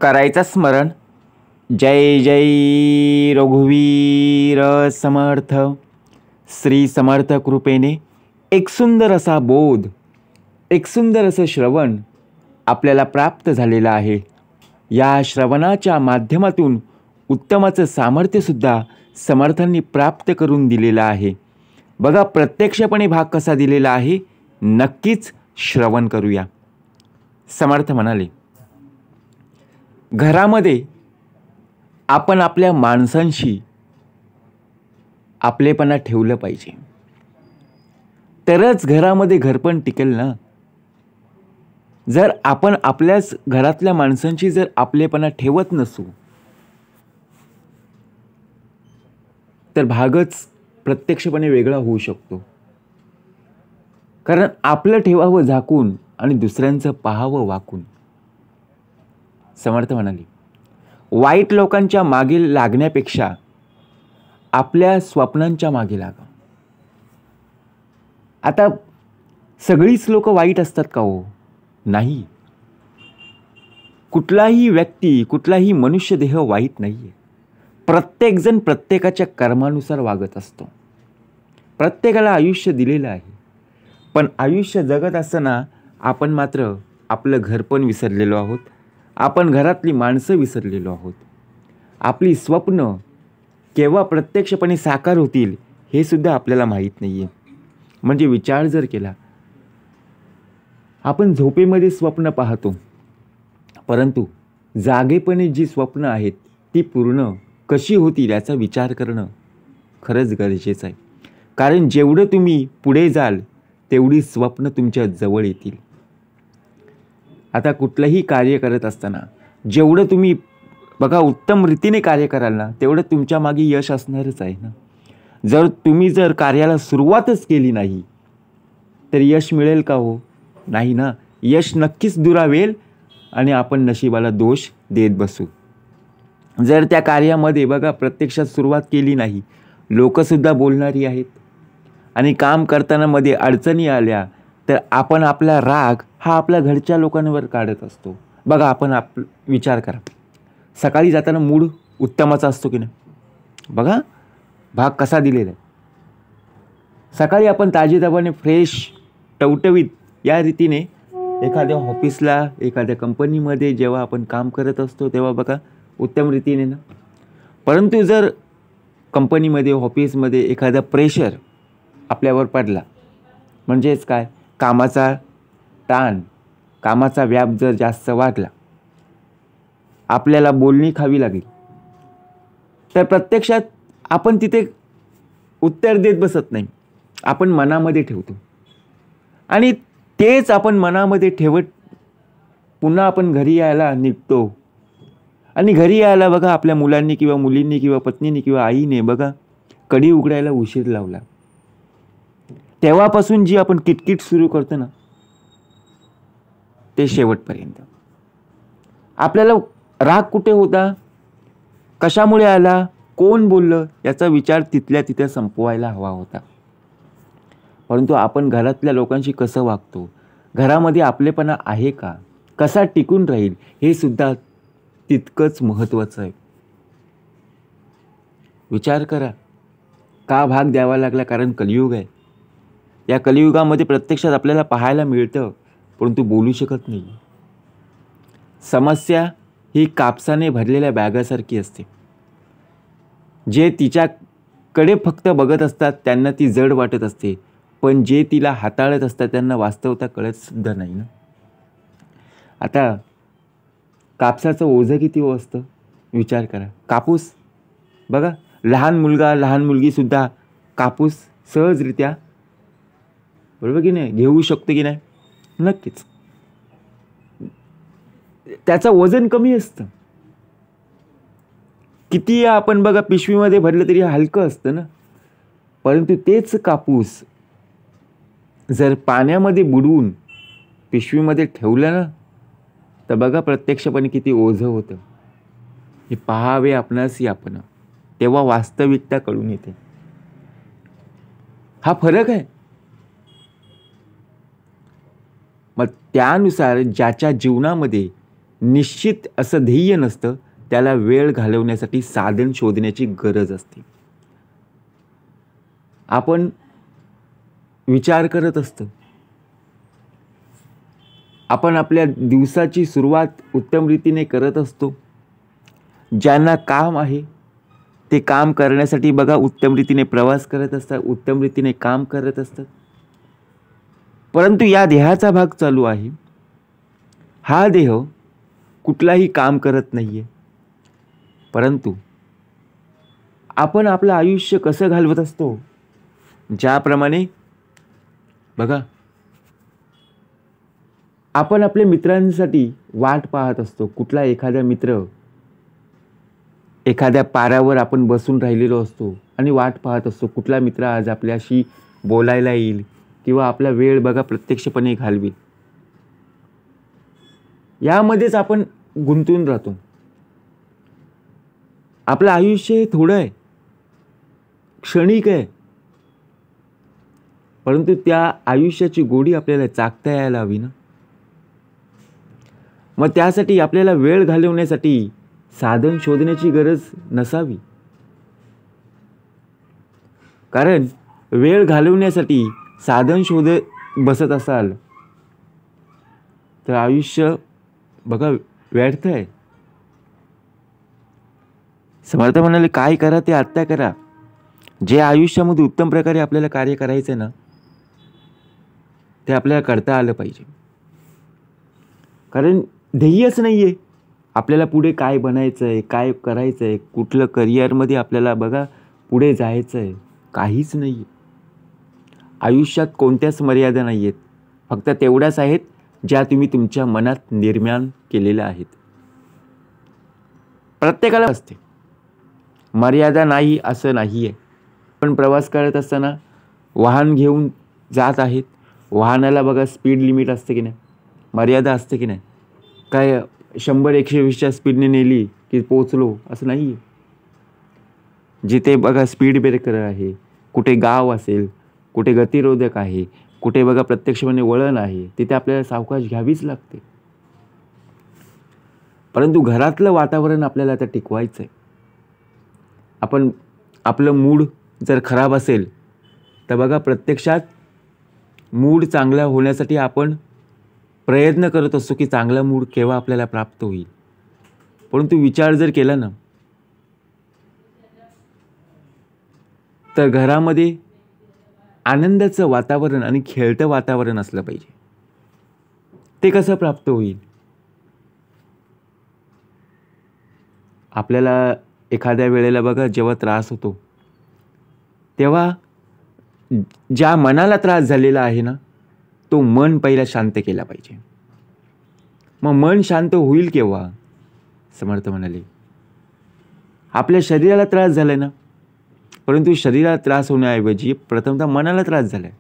करायचं स्मरण. जय जय रघुवीर समर्थ. श्री समर्थ कृपेने एक सुंदर असा बोध, एक सुंदर असं श्रवण आपल्याला प्राप्त झालेलं आहे. या श्रवणाच्या माध्यमातून उत्तमाचं सामर्थ्यसुद्धा समर्थांनी प्राप्त करून दिलेलं आहे. बघा, प्रत्यक्षपणे भाग कसा दिलेला आहे, नक्कीच श्रवण करूया. समर्थ म्हणाले, घरामध्ये आपण आपल्या माणसांशी आपलेपणा ठेवलं पाहिजे, तरच घरामध्ये घरपण टिकेल ना. जर आपण आपल्याच घरातल्या माणसांशी जर आपलेपणा ठेवत नसू तर भागच प्रत्यक्षपणे वेगळा होऊ शकतो. कारण आपलं ठेवावं झाकून आणि दुसऱ्यांचं पाहावं वाकून. समर्थ म्हणाले, वाईट लोकांच्या मागे लागण्यापेक्षा आपल्या स्वप्नांच्या मागे लागा. आता सगळीच लोक वाईट असतात का हो? नाही. कुठलाही व्यक्ती, कुठलाही मनुष्यदेह वाईट नाहीये. प्रत्येकजण प्रत्येकाच्या कर्मानुसार वागत असतो. प्रत्येकाला आयुष्य दिलेलं आहे. पण आयुष्य जगत असताना आपण मात्र आपलं घरपण विसरलेलो आहोत. आपण घरातली माणसं विसरलेलो आहोत. आपली स्वप्न केव्हा प्रत्यक्षपणे साकार होतील हे सुद्धा आपल्याला माहीत नाहीये. म्हणजे विचार जर केला, आपण झोपेमध्ये स्वप्न पाहतो, परंतु जागेपणे जी स्वप्न आहेत ती पूर्ण कशी होतील याचा विचार करणं खरंच गरजेचं आहे. कारण जेवढं तुम्ही पुढे जाल तेवढी स्वप्न तुमच्या जवळ येतील. आता कुठलंही कार्य करत असताना जेवढं तुम्ही बघा उत्तम रीतीने कार्य कराल ना, तेवढं तुमच्या मागे यश असणारच आहे ना. जर कार्याला सुरुवातच केली नाही तर यश मिळेल का हो? नाही ना. यश नक्कीच दुरावेल आणि आपण नशिबाला दोष देत बसू. जर त्या कार्यामध्ये बघा प्रत्यक्षात सुरुवात केली नाही, लोकसुद्धा बोलणारी आहेत. आणि काम करताना मध्ये अडचणी आल्या तर आपण आपला राग हा आपल्या घरच्या लोकांवर काढत असतो. बघा, आपण विचार करा, सकाळी जाताना मूड उत्तमाचा असतो की नाही? बघा भाग कसा दिलेला आहे. सकाळी आपण ताजेतवाने, फ्रेश, टवटवीत या रीतीने एखाद्या ऑफिसला, एखाद्या कंपनीमध्ये जेव्हा आपण काम करत असतो तेव्हा बघा उत्तम रीतीने ना. परंतु जर कंपनीमध्ये, ऑफिसमध्ये एखादा प्रेशर आपल्यावर पडला, म्हणजेच काय, कामाचा ताण, कामाचा व्याप जर जास्त वाढला, आपल्याला बोलणी खावी लागली, तर प्रत्यक्षात आपण तिथे उत्तर देत बसत नाही. आपण मनामध्ये ठेवतो आणि तेच आपण मनामध्ये ठेवत पुन्हा आपण घरी यायला निघतो. आणि घरी यायला बघा आपल्या मुलांनी किंवा मुलींनी किंवा पत्नीने किंवा आईने बघा कडी उघडायला उशीर लावला. तेव्हापासून जी आपण किटकिट सुरू करतो ना, ते शेवटपर्यंत आपल्याला राग कुठे होता, कशामुळे आला, कोण बोललं याचा विचार तिथल्या तिथे संपवायला हवा होता. परंतु आपण घरातल्या लोकांशी कसं वागतो, घरामध्ये आपलेपणा आहे का, कसा टिकून राहील, हे सुद्धा तितकंच महत्त्वाचं आहे. विचार करा, का भाग द्यावा लागला? कारण कलियुग आहे. या कलियुगामध्ये प्रत्यक्षात आपल्याला पाहायला मिळतं, परंतु बोलू शकत नाही. समस्या ही कापसाने भरलेल्या बॅगासारखी असते. जे तिच्याकडे फक्त बघत असतात त्यांना ती जड वाटत असते, पण जे तिला हाताळत असतात त्यांना वास्तवता कळत सुद्धा नाही ना. आता कापसाचं ओझं किती असतं विचार करा. कापूस बघा, लहान मुलगा, लहान मुलगीसुद्धा कापूस सहजरित्या, बरोबर की नाही, घेऊ शकतो की नाही? नक्कीच. त्याचं वजन कमी असतं. किती आपण बघा पिशवीमध्ये भरलं तरी हलकं असतं ना. परंतु तेच कापूस जर पाण्यामध्ये बुडवून पिशवीमध्ये ठेवलं ना, तर बघा प्रत्यक्षपणे किती ओझं होतं. हे पाहावे आपणासी आपण, तेव्हा वास्तविकता कळून येते. हा फरक आहे. मग त्यानुसार ज्याच्या जीवनामध्ये निश्चित असं ध्येय नसतं, त्याला वेळ घालवण्यासाठी साधन शोधण्याची गरज असते. आपण विचार करत असतो, आपण आपल्या दिवसाची सुरुवात उत्तम रीतीने करत असतो. ज्यांना काम आहे ते काम करण्यासाठी बघा उत्तम रीतीने प्रवास करत असतात, उत्तम रीतीने काम करत असतात. परंतु या देहाचा भाग चालू आहे. हा देह कुठलाही काम करत नाहीये. परंतु आपण आपलं आयुष्य कसं घालवत असतो, ज्याप्रमाणे बघा आपण आपल्या मित्रांसाठी वाट पाहत असतो. कुठला एखादा मित्र एखाद्या पारावर आपण बसून राहिलेलो असतो आणि वाट पाहत असतो, कुठला मित्र आज आपल्याशी बोलायला येईल किंवा आपला वेळ बघा प्रत्यक्षपणे घालवी. यामध्येच आपण गुंतून राहतो. आपलं आयुष्य हे थोडं आहे, क्षणिक आहे. परंतु त्या आयुष्याची गोडी आपल्याला चाखता यायला हवी ना. मग त्यासाठी आपल्याला वेळ घालवण्यासाठी साधन शोधण्याची गरज नसावी. कारण वेळ घालवण्यासाठी साधन शोधत बसत असाल तर आयुष्य बघा व्यर्थ आहे. समर्थ म्हणाले, काय करा ते आत्ता करा. जे आयुष्यामध्ये उत्तम प्रकारे आपल्याला कार्य करायचं आहे ना, ते आपल्याला करता आलं पाहिजे. कारण ध्येयच नाही आहे आपल्याला पुढे काय बनायचं आहे, काय करायचं आहे, कुठलं करिअरमध्ये आपल्याला बघा पुढे जायचं आहे, काहीच नाही आहे. आयुष्यात कोणत्याच मर्यादा नाही आहेत. फक्त तेवढ्याच आहेत ज्या तुम्ही तुमच्या मनात निर्माण केलेल्या आहेत. प्रत्येकाला असते, मर्यादा नाही असं नाही आहे. पण प्रवास करत असताना वाहन घेऊन जात आहेत, वाहनाला बघा स्पीड लिमिट असते की नाही, मर्यादा असते की नाही. काय 100-120च्या स्पीडने नेली की पोचलो असं नाही आहे. जिथे बघा स्पीड ब्रेकर आहे, कुठे गाव असेल, कुठे गतिरोधक आहे, कुठे बघा प्रत्यक्षपणे वळण आहे, तिथे आपल्याला सावकाश घ्यावीच लागते. परंतु घरातलं वातावरण आपल्याला आता टिकवायचं आहे. आपण आपलं मूड जर खराब असेल तर बघा प्रत्यक्षात मूड चांगला होण्यासाठी आपण प्रयत्न करत असतो की चांगला मूड केव्हा आपल्याला प्राप्त होईल. परंतु विचार जर केला ना तर घरामध्ये आनंदाचं वातावरण आणि खेळतं वातावरण असलं पाहिजे. ते कसं प्राप्त होईल? आपल्याला एखाद्या वेळेला बघा जेव्हा त्रास होतो तेव्हा ज्या मनाला त्रास झालेला आहे ना, तो मन पहिला शांत केला पाहिजे. मग मन शांत होईल केव्हा? समर्थ म्हणाले, आपल्या शरीराला त्रास झालाय ना, परंतु शरीराला त्रास होण्याऐवजी प्रथमतः मनाला त्रास झालाय.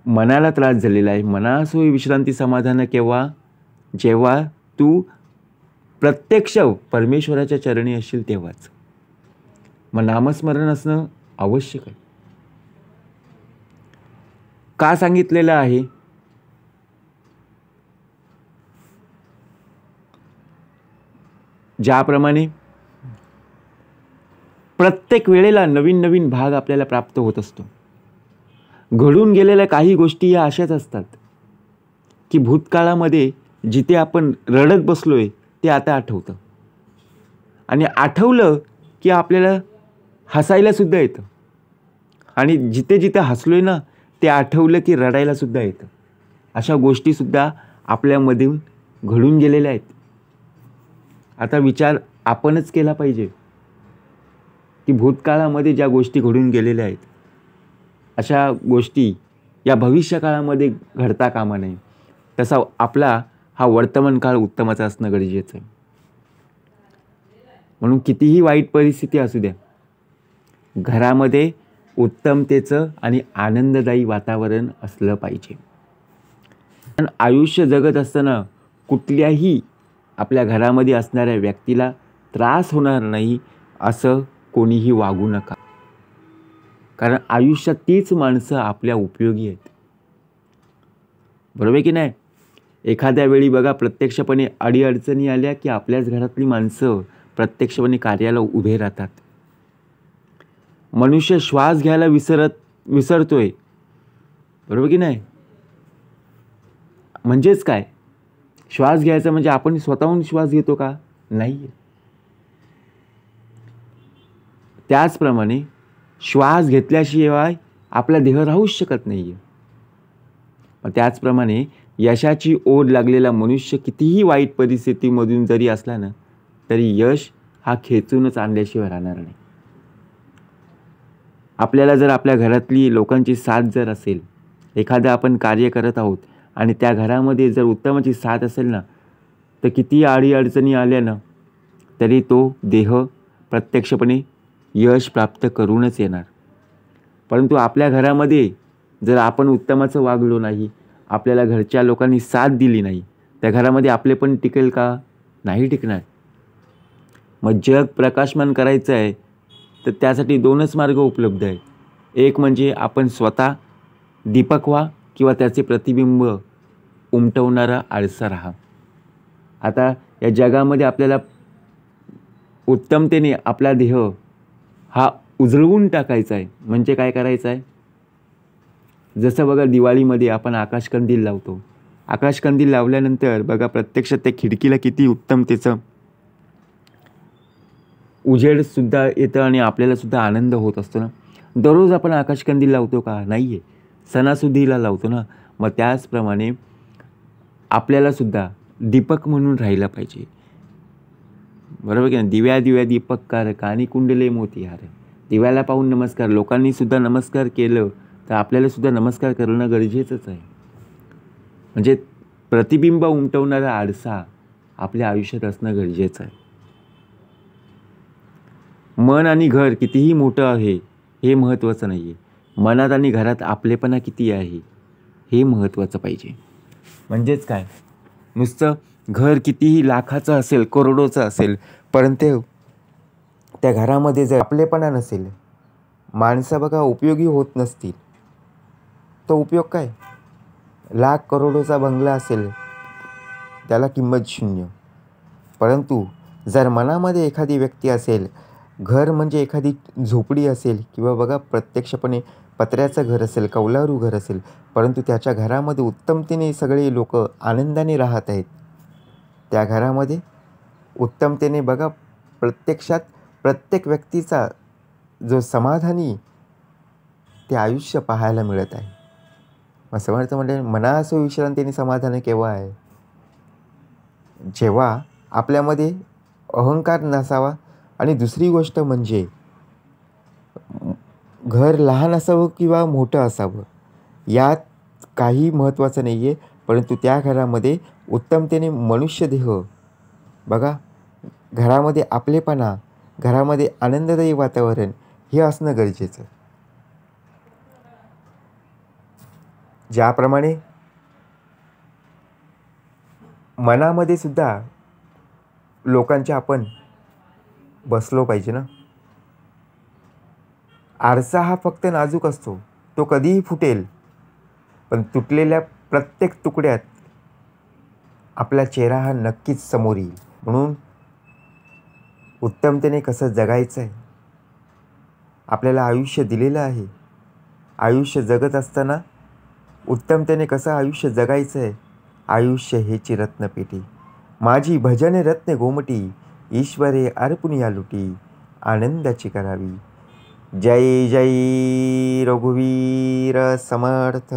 मनाला त्रास झालेला आहे. मनासोयी विश्रांती समाधान केव्हा? जेव्हा तू प्रत्यक्ष परमेश्वराच्या चरणी असशील तेव्हाच. मग नामस्मरण असणं आवश्यक आहे. का सांगितलेलं आहे? ज्याप्रमाणे प्रत्येक वेळेला नवीन नवीन भाग आपल्याला प्राप्त होत असतो. घडून गेलेल्या काही गोष्टी या अशाच असतात की भूतकाळामध्ये जिथे आपण रडत बसलोय ते आता आठवतं, आणि आठवलं की आपल्याला हसायला सुद्धा येतं, आणि जिथे जिथे हसलोय ना ते आठवलं की रडायला सुद्धा येतं. अशा गोष्टी सुद्धा आपल्यामधून घडून गेलेल्या आहेत. आता विचार आपणच केला पाहिजे की भूतकाळामध्ये ज्या गोष्टी घडून गेलेल्या आहेत अशा गोष्टी या भविष्यकाळामध्ये घडता कामा नये. तसा आपला हा वर्तमान काळ उत्तमाचा असणं गरजेचं आहे. म्हणून कितीही वाईट परिस्थिती असू द्या, घरामध्ये उत्तमतेचं आणि आनंददायी वातावरण असलं पाहिजे. पण आयुष्य जगत असताना कुठल्याही आपल्या घरामध्ये असणाऱ्या व्यक्तीला त्रास होणार नाही असं कोणीही वागू नका. कारण आयुष्यात तीच माणसं आपल्या उपयोगी आहेत. बरोबर की नाही? एखाद्या वेळी बघा प्रत्यक्षपणे अडीअडचणी आल्या की आपल्याच घरातली माणसं प्रत्यक्षपणे कार्याला उभे राहतात. मनुष्य श्वास घ्यायला विसरतोय, बरोबर की नाही? म्हणजेच काय, श्वास घ्यायचा म्हणजे आपण स्वतःहून श्वास घेतो का? नाही. त्याचप्रमाणे श्वास घेतल्याशिवाय आपला देह राहूच शकत नाही. त्याचप्रमाणे यशाची ओढ लागलेला मनुष्य कितीही वाईट परिस्थितीमधून जरी असला ना, तरी यश हा खेचूनच आणल्याशिवाय राहणार नाही. आपल्याला जर आपल्या घरातली लोकांची साथ जर असेल, एखादं आपण कार्य करत आहोत आणि त्या घरामध्ये जर उत्तमाची साथ असेल ना, तर किती अडीअडचणी आल्या ना, तरी तो देह प्रत्यक्षपणे यश प्राप्त करूनच येणार. परंतु आपल्या घरामध्ये जर आपण उत्तमाचं वागलो नाही, आपल्याला घरच्या लोकांनी साथ दिली नाही, त्या घरामध्ये आपले पण टिकेल का? नाही टिकणार. मग जग प्रकाशमान करायचं आहे तर त्यासाठी दोनच मार्ग उपलब्ध आहेत. एक म्हणजे आपण स्वतः दीपक व्हा किंवा त्याचे प्रतिबिंब उमटवणारा आरसा राहा. आता या जगामध्ये आपल्याला उत्तमतेने आपला देह हा उजळवून टाकायचा आहे. म्हणजे काय करायचं आहे? जसं बघा दिवाळीमध्ये आपण आकाशकंदील लावतो. आकाशकंदील लावल्यानंतर बघा प्रत्यक्षात त्या खिडकीला किती उत्तमतेचं उजेडसुद्धा येतं आणि आपल्यालासुद्धा आनंद होत असतो ना. दररोज आपण आकाशकंदील लावतो का? नाही आहे. सणासुदीला लावतो ना. मग त्याचप्रमाणे आपल्यालासुद्धा दीपक म्हणून राहिलं पाहिजे, बरोबर की नाही? दिव्या दिव्या दीपककार कानी कुंडले मोतीहार. दिव्याला पाहून नमस्कार, लोकांनीसुद्धा नमस्कार केलं तर आपल्यालासुद्धा नमस्कार करणं गरजेचंच आहे. म्हणजे प्रतिबिंब उमटवणारा आरसा आपल्या आयुष्यात असणं गरजेचं आहे. मन आणि घर कितीही मोठं आहे हे महत्त्वाचं नाही आहे. मनात आणि घरात आपलेपणा किती आहे हे महत्त्वाचं पाहिजे. म्हणजेच काय, नुसतं घर कितीही लाखाचं असेल, करोडोचं असेल, परंतु त्या घरामध्ये जर आपलेपणा नसेल, माणसं बघा उपयोगी होत नसतील, तो उपयोग काय? लाख करोडोचा बंगला असेल, त्याला किंमत शून्य. परंतु जर मनामध्ये एखादी व्यक्ती असेल, घर म्हणजे एखादी झोपडी असेल किंवा बघा प्रत्यक्षपणे पत्र्याचं घर असेल, कौलारू घर असेल, परंतु त्याच्या घरामध्ये उत्तमतेने सगळे लोक आनंदाने राहत आहेत, त्या घरामध्ये उत्तमतेने बघा प्रत्यक्षात प्रत्येक व्यक्तीचा जो समाधानी ते आयुष्य पाहायला मिळत आहे. मग समर्थ म्हणजे मनासो विश्रांतीने समाधान केव्हा आहे? जेव्हा आपल्यामध्ये अहंकार नसावा. आणि दुसरी गोष्ट म्हणजे घर लहान असावं किंवा मोठं असावं यात काही महत्त्वाचं नाही आहे, परंतु त्या घरामध्ये उत्तमतेने मनुष्यदेह बघा, घरामध्ये आपलेपणा, घरामध्ये आनंददायी वातावरण हे असणं गरजेचं. ज्याप्रमाणे मनामध्ये सुद्धा लोकांच्या आपण बसलो पाहिजे ना. आरसा हा फक्त नाजूक असतो, तो कधीही फुटेल, पण तुटलेल्या प्रत्येक तुकड्यात आपला चेहरा हा नक्कीच समोर येईल. म्हणून उत्तमतेने कसं जगायचं आहे, आपल्याला आयुष्य दिलेलं आहे, आयुष्य जगत असताना उत्तमतेने कसं आयुष्य जगायचं आहे. आयुष्य हेची रत्नपेटी, माझी भजने रत्ने गोमटी, ईश्वरे अर्पुनिया लुटी, आनंदाची करावी. जय जय रघुवीर समर्थ.